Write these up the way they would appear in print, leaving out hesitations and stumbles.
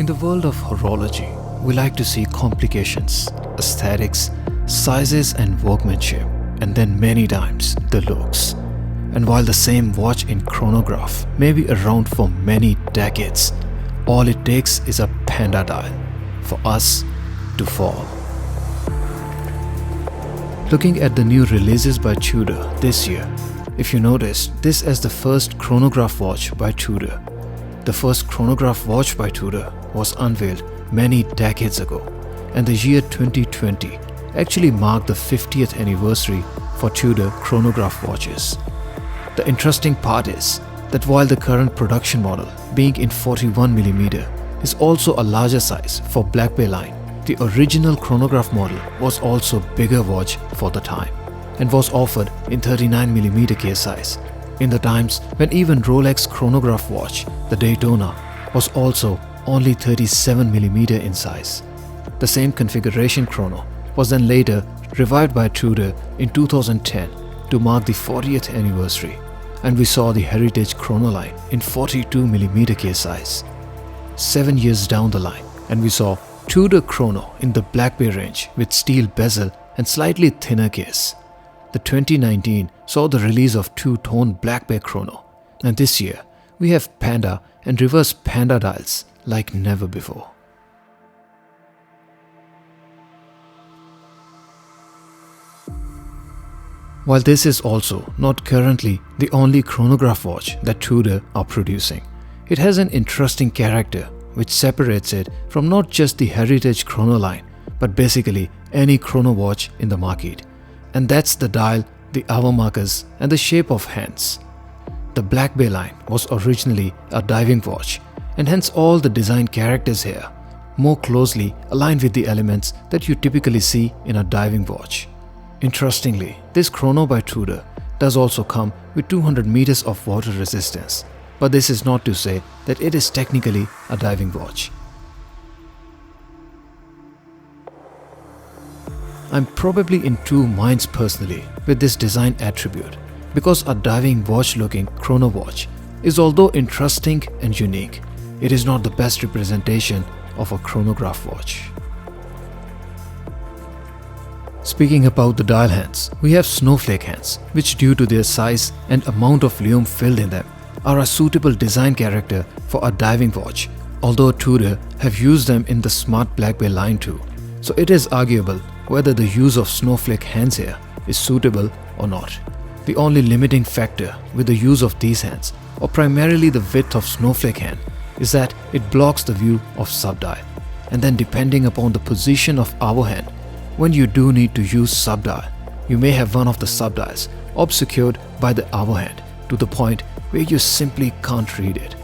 the world of horology, we like to see complications, aesthetics, sizes and workmanship, and then many times the looks. And while the same watch in chronograph may be around for many decades, all it takes is a panda dial for us to fall. Looking at the new releases by Tudor this year, if you notice, this is the first chronograph watch by Tudor. The first chronograph watch by Tudor was unveiled many decades ago, and the year 2020 actually marked the 50th anniversary for Tudor chronograph watches. The interesting part is that while the current production model, being in 41mm, is also a larger size for Black Bay line, the original chronograph model was also bigger watch for the time and was offered in 39mm case size in the times when even Rolex chronograph watch, the Daytona, was also only 37mm in size. The same configuration chrono was then later revived by Tudor in 2010 to mark the 40th anniversary, and we saw the Heritage chrono line in 42mm case size. 7 years down the line, and we saw Tudor chrono in the Black Bay range with steel bezel and slightly thinner case. The 2019 saw the release of two-tone Black Bay chrono, and this year we have panda and reverse panda dials like never before. While this is also not currently the only chronograph watch that Tudor are producing, it has an interesting character which separates it from not just the Heritage chrono line, but basically any chrono watch in the market. And that's the dial, the hour markers, and the shape of hands. The Black Bay line was originally a diving watch, and hence all the design characters here more closely aligned with the elements that you typically see in a diving watch. Interestingly, this chrono by Tudor does also come with 200 meters of water resistance, but this is not to say that it is technically a diving watch. I'm probably in two minds personally with this design attribute, because a diving watch looking chrono watch is, although interesting and unique, it is not the best representation of a chronograph watch. Speaking about the dial hands, we have snowflake hands, which due to their size and amount of lume filled in them, are a suitable design character for a diving watch, although Tudor have used them in the Smart Black Bay line too, so it is arguable whether the use of snowflake hands here is suitable or not. The only limiting factor with the use of these hands, or primarily the width of snowflake hand, is that it blocks the view of subdial, and then depending upon the position of hour hand, when you do need to use subdial, you may have one of the subdials obscured by the hour hand to the point where you simply can't read it.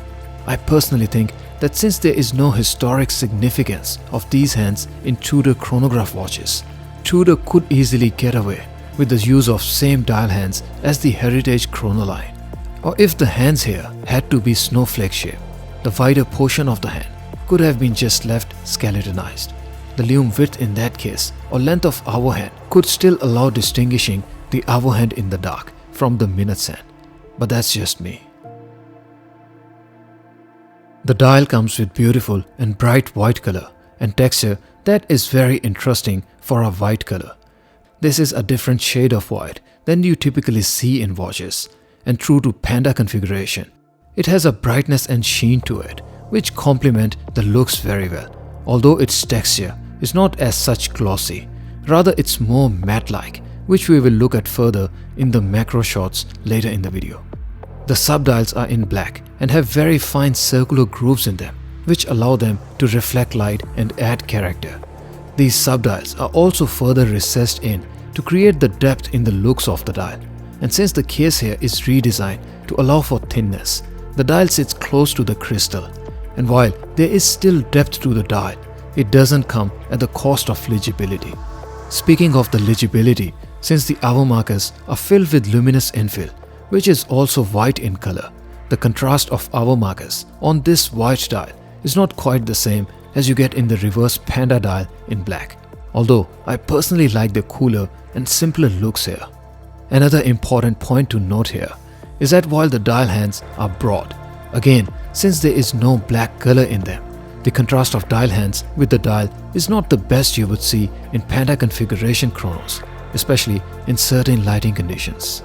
I personally think that since there is no historic significance of these hands in Tudor chronograph watches, Tudor could easily get away with the use of same dial hands as the Heritage chrono line. Or if the hands here had to be snowflake shaped, the wider portion of the hand could have been just left skeletonized. The lume width in that case, or length of hour hand, could still allow distinguishing the hour hand in the dark from the minutes hand. But that's just me. The dial comes with beautiful and bright white color and texture that is very interesting for a white color. This is a different shade of white than you typically see in watches, and true to panda configuration, it has a brightness and sheen to it which complement the looks very well, although its texture is not as such glossy, rather it's more matte-like, which we will look at further in the macro shots later in the video. The subdials are in black and have very fine circular grooves in them, which allow them to reflect light and add character. These subdials are also further recessed in to create the depth in the looks of the dial, and since the case here is redesigned to allow for thinness, the dial sits close to the crystal, and while there is still depth to the dial, it doesn't come at the cost of legibility. Speaking of the legibility, since the hour markers are filled with luminous infill, which is also white in color, the contrast of hour markers on this white dial is not quite the same as you get in the reverse panda dial in black, although I personally like the cooler and simpler looks here. Another important point to note here is that while the dial hands are broad, again since there is no black color in them, The contrast of dial hands with the dial is not the best you would see in Panda configuration chronos, especially in certain lighting conditions.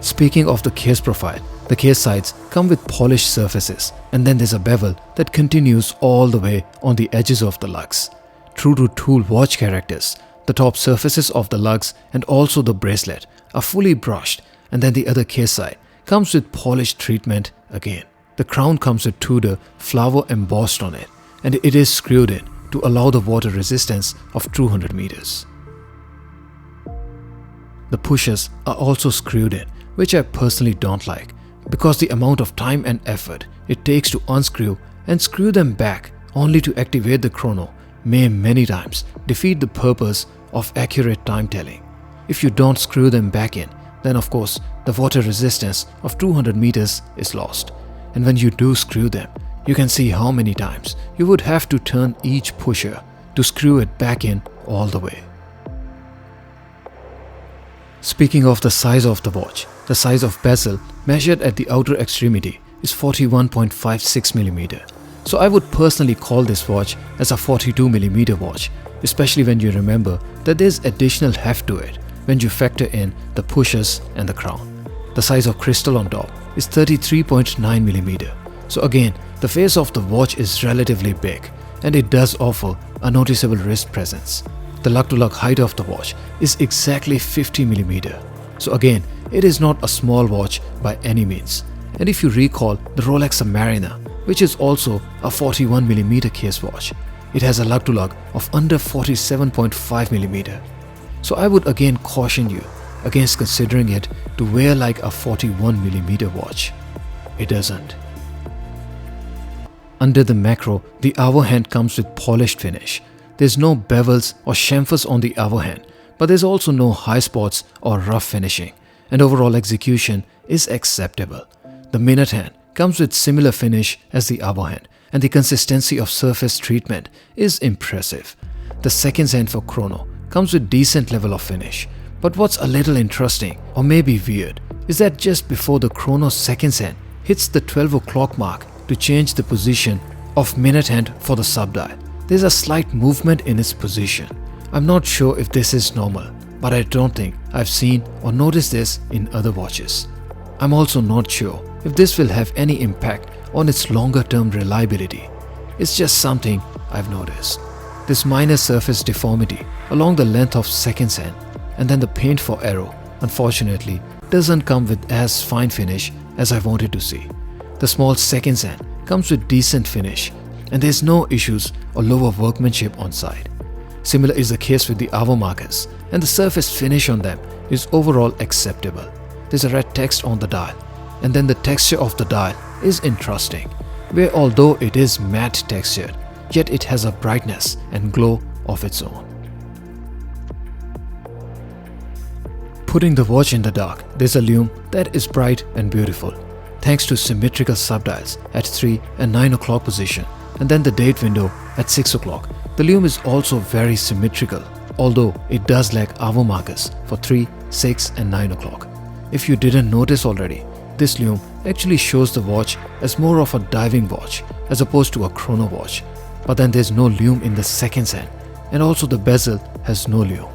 Speaking of the case profile, the case sides come with polished surfaces, and then there's a bevel that continues all the way on the edges of the lugs. True to tool watch characters, the top surfaces of the lugs and also the bracelet are fully brushed, and then the other case side comes with polished treatment again. The crown comes with Tudor flower embossed on it, and it is screwed in to allow the water resistance of 200 meters. The pushers are also screwed in, which I personally don't like, because the amount of time and effort it takes to unscrew and screw them back only to activate the chrono may many times defeat the purpose of accurate time telling. If you don't screw them back in, then of course the water resistance of 200 meters is lost. And when you do screw them, you can see how many times you would have to turn each pusher to screw it back in all the way. Speaking of the size of the watch, the size of bezel measured at the outer extremity is 41.56mm. So I would personally call this watch as a 42mm watch, especially when you remember that there's additional heft to it when you factor in the pushers and the crown. The size of crystal on top is 33.9mm. So again, the face of the watch is relatively big, and it does offer a noticeable wrist presence. The lug-to-lug height of the watch is exactly 50mm. So again, it is not a small watch by any means. And if you recall the Rolex Submariner, which is also a 41mm case watch, it has a lug-to-lug of under 47.5mm. So I would again caution you against considering it to wear like a 41mm watch. It doesn't. Under the macro, the hour hand comes with polished finish. There's no bevels or chamfers on the hour hand, but there's also no high spots or rough finishing, and overall execution is acceptable. The minute hand comes with similar finish as the hour hand, and the consistency of surface treatment is impressive. The seconds hand for chrono comes with decent level of finish, but what's a little interesting or maybe weird is that just before the chrono seconds hand hits the 12 o'clock mark to change the position of minute hand for the subdial, there's a slight movement in its position. I'm not sure if this is normal, but I don't think I've seen or noticed this in other watches. I'm also not sure if this will have any impact on its longer term reliability. It's just something I've noticed. This minor surface deformity along the length of seconds hand and then the paint for arrow unfortunately doesn't come with as fine finish as I wanted to see. The small seconds hand comes with decent finish, and there's no issues or lower workmanship on side. Similar is the case with the hour markers, and the surface finish on them is overall acceptable. There's a red text on the dial, and then the texture of the dial is interesting, where although it is matte textured, yet it has a brightness and glow of its own. Putting the watch in the dark, there's a lume that is bright and beautiful, thanks to symmetrical subdials at 3 and 9 o'clock position, and then the date window at 6 o'clock. The lume is also very symmetrical, although it does lack hour markers for 3, 6 and 9 o'clock. If you didn't notice already, this lume actually shows the watch as more of a diving watch as opposed to a chrono watch, but then there's no lume in the seconds hand, and also the bezel has no lume.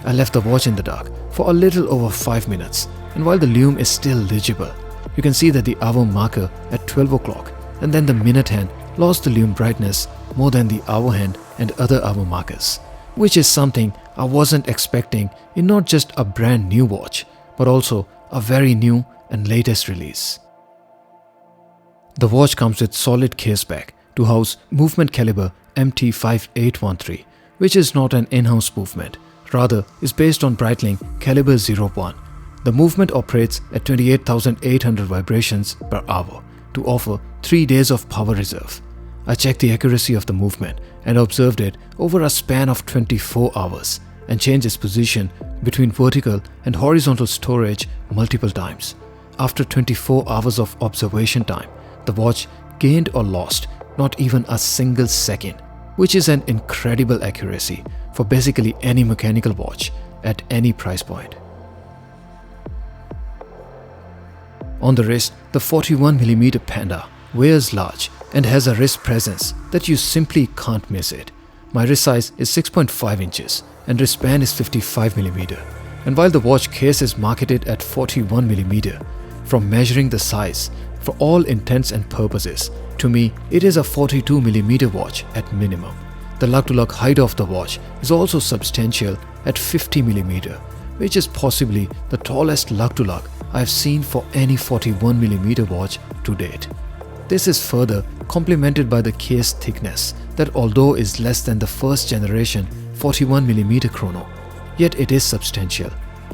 I left the watch in the dark for a little over 5 minutes, and while the lume is still legible, you can see that the hour marker at 12 o'clock and then the minute hand lost the lume brightness more than the hour hand and other hour markers, which is something I wasn't expecting in not just a brand new watch, but also a very new and latest release. The watch comes with solid case back to house movement caliber MT5813, which is not an in-house movement, rather is based on Breitling caliber 01. The movement operates at 28,800 vibrations per hour to offer 3 days of power reserve. I checked the accuracy of the movement and observed it over a span of 24 hours and changed its position between vertical and horizontal storage multiple times. After 24 hours of observation time, the watch gained or lost not even a single second, which is an incredible accuracy for basically any mechanical watch at any price point. On the wrist, the 41mm Panda wears large and has a wrist presence that you simply can't miss it. My wrist size is 6.5 inches and wristband is 55mm. And while the watch case is marketed at 41mm, from measuring the size, for all intents and purposes, to me it is a 42mm watch at minimum. The lug-to-lug height of the watch is also substantial at 50mm, which is possibly the tallest lug-to-lug I have seen for any 41mm watch to date. This is further complemented by the case thickness that, although is less than the first generation 41mm chrono, yet it is substantial.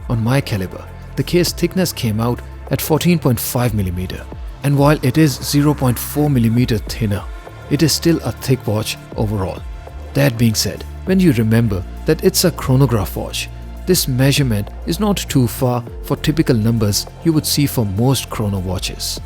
On my caliber, the case thickness came out at 14.5mm, and while it is 0.4mm thinner, it is still a thick watch overall. That being said, when you remember that it's a chronograph watch, this measurement is not too far for typical numbers you would see for most chrono watches.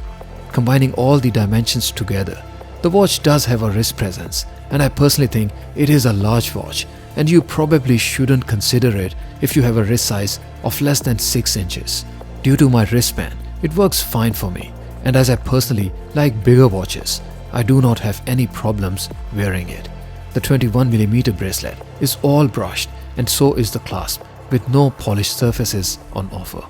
Combining all the dimensions together, the watch does have a wrist presence, and I personally think it is a large watch, and you probably shouldn't consider it if you have a wrist size of less than 6 inches. Due to my wristband, it works fine for me, and as I personally like bigger watches, I do not have any problems wearing it. The 21mm bracelet is all brushed, and so is the clasp, with no polished surfaces on offer.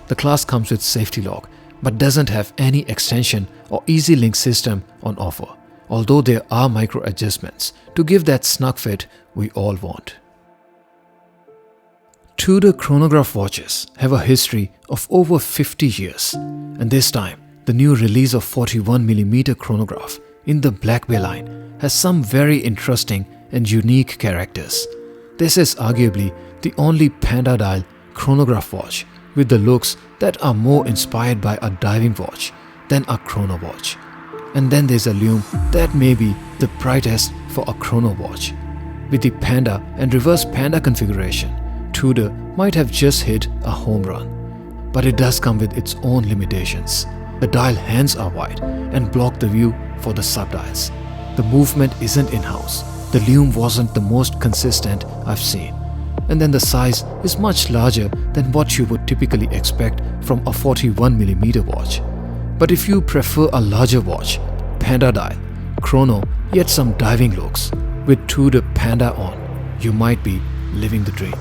The clasp comes with safety lock, but doesn't have any extension or easy link system on offer, although there are micro adjustments to give that snug fit we all want. Tudor chronograph watches have a history of over 50 years, and this time the new release of 41mm chronograph in the Black Bay line has some very interesting and unique characters. This is arguably the only Panda dial chronograph watch with the looks that are more inspired by a diving watch than a chrono watch. And then there's a lume that may be the brightest for a chrono watch. With the Panda and reverse Panda configuration, Tudor might have just hit a home run. But it does come with its own limitations. The dial hands are wide and block the view for the subdials. The movement isn't in-house. The lume wasn't the most consistent I've seen. And then the size is much larger than what you would typically expect from a 41mm watch. But if you prefer a larger watch, Panda dial, chrono, yet some diving looks, with Tudor Panda on, you might be living the dream.